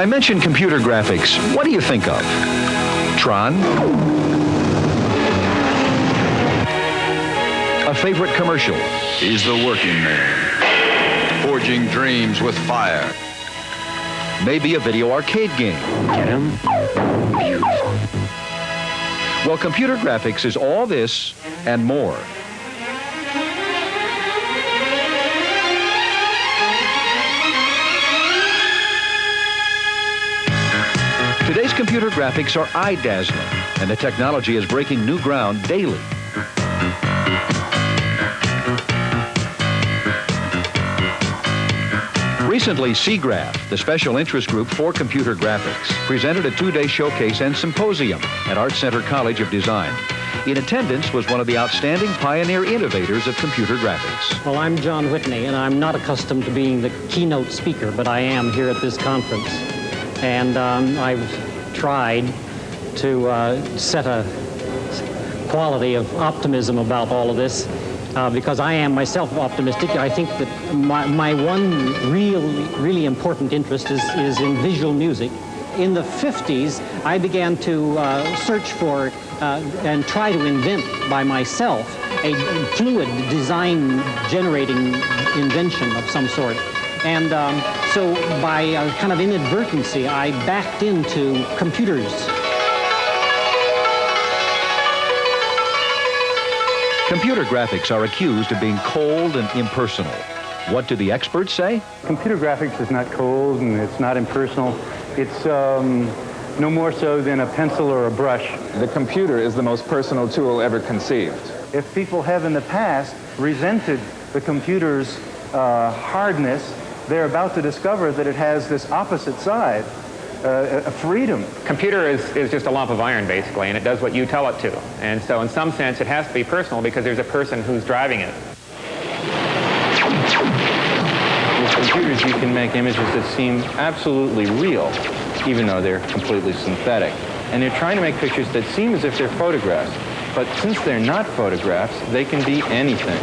I mention computer graphics, what do you think of? Tron? A favorite commercial? He's the working man, forging dreams with fire. Maybe a video arcade game. Get him? Beautiful. Well, computer graphics is all this and more. Today's computer graphics are eye-dazzling, and the technology is breaking new ground daily. Recently, SIGGRAPH, the special interest group for computer graphics, presented a two-day showcase and symposium at Art Center College of Design. In attendance was one of the outstanding pioneer innovators of computer graphics. Well, I'm John Whitney, and I'm not accustomed to being the keynote speaker, but I am here at this conference. And I've tried to set a quality of optimism about all of this because I am myself optimistic. I think that my one really important interest is in visual music. In the 50s, I began to search for and try to invent by myself a fluid design generating invention of some sort. And so by kind of inadvertency, I backed into computers. Computer graphics are accused of being cold and impersonal. What do the experts say? Computer graphics is not cold and it's not impersonal. It's no more so than a pencil or a brush. The computer is the most personal tool ever conceived. If people have in the past resented the computer's hardness, they're about to discover that it has this opposite side, a freedom. Computer is just a lump of iron, basically, and it does what you tell it to. And so in some sense, it has to be personal because there's a person who's driving it. With computers, you can make images that seem absolutely real, even though they're completely synthetic. And they're trying to make pictures that seem as if they're photographs. But since they're not photographs, they can be anything.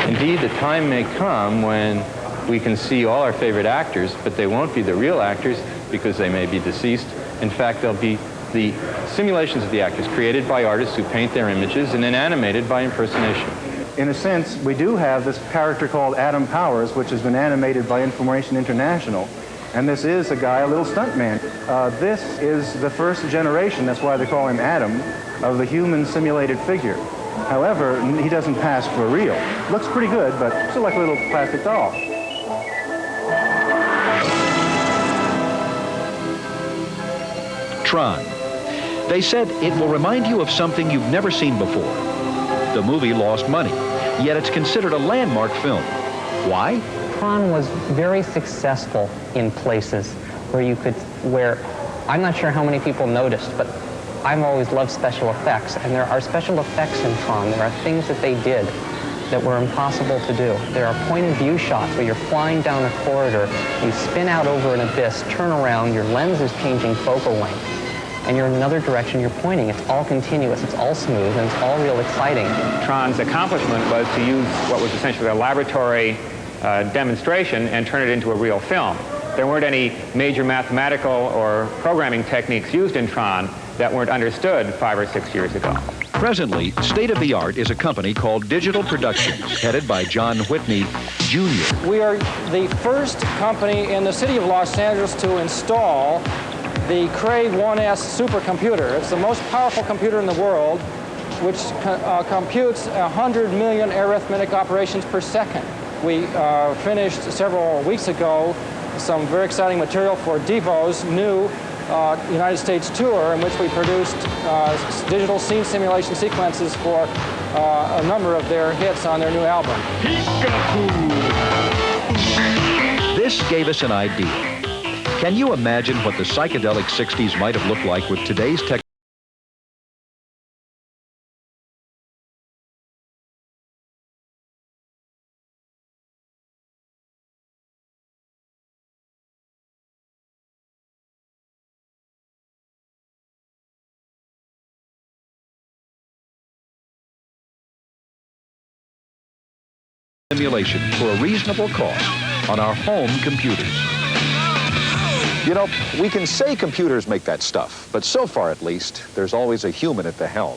Indeed, the time may come when we can see all our favorite actors, but they won't be the real actors because they may be deceased. In fact, they'll be the simulations of the actors created by artists who paint their images and then animated by impersonation. In a sense, we do have this character called Adam Powers, which has been animated by Information International. And this is a guy, a little stuntman. This is the first generation, that's why they call him Adam, of the human simulated figure. However, he doesn't pass for real. Looks pretty good, but still like a little plastic doll. Tron. They said it will remind you of something you've never seen before. The movie lost money, yet it's considered a landmark film. Why? Tron was very successful in places where I'm not sure how many people noticed, but I've always loved special effects, and there are special effects in Tron. There are things that they did that were impossible to do. There are point-of-view shots where you're flying down a corridor, you spin out over an abyss, turn around, your lens is changing focal length, and you're in another direction you're pointing. It's all continuous, it's all smooth, and it's all real exciting. Tron's accomplishment was to use what was essentially a laboratory demonstration and turn it into a real film. There weren't any major mathematical or programming techniques used in Tron that weren't understood 5 or 6 years ago. Presently, State of the Art is a company called Digital Productions, headed by John Whitney, Jr. We are the first company in the city of Los Angeles to install the Cray 1S supercomputer. It's the most powerful computer in the world, which computes 100 million arithmetic operations per second. We finished several weeks ago some very exciting material for Devo's new United States tour, in which we produced digital scene simulation sequences for a number of their hits on their new album. This gave us an idea. Can you imagine what the psychedelic 60s might have looked like with today's technology? Simulation for a reasonable cost on our home computers. You know, we can say computers make that stuff, but so far at least, there's always a human at the helm.